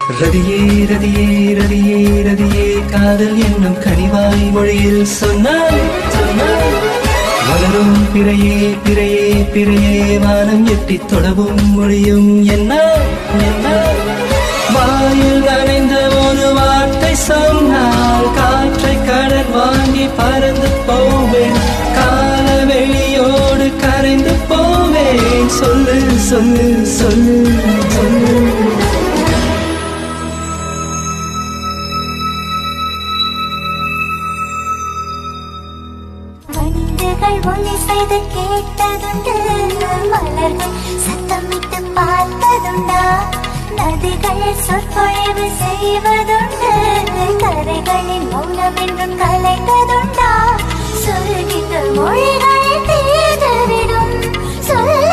ரதியே ரதியே ரதியே ரதியே காதல் என்னும் கனிவாய் மொழியில் சொன்னால் வளரும் பிறையே பிறையே பிறையே வானம் எட்டி தொடவும் மொழியும் என்ன வாயில் நனைந்த ஒரு வார்த்தை சொன்னால் காற்றை கடல் வாங்கி பறந்து போவேன் கால வெளியோடு கரைந்து போவேன் சொல்லு சொல்லு சொல்லு சொல்லு ஒலி செய்து கேட்டதுண்டு மலர்கள் சத்தமிட்டு பார்த்ததுண்டா நதிகள் சொற்பொழிவு செய்வதுண்டு கரைகளின் மௌனம் என்றும் கலைந்ததுண்டா சொல்கின்ற மொழிகள் தீர்ந்துவிடும் சொல்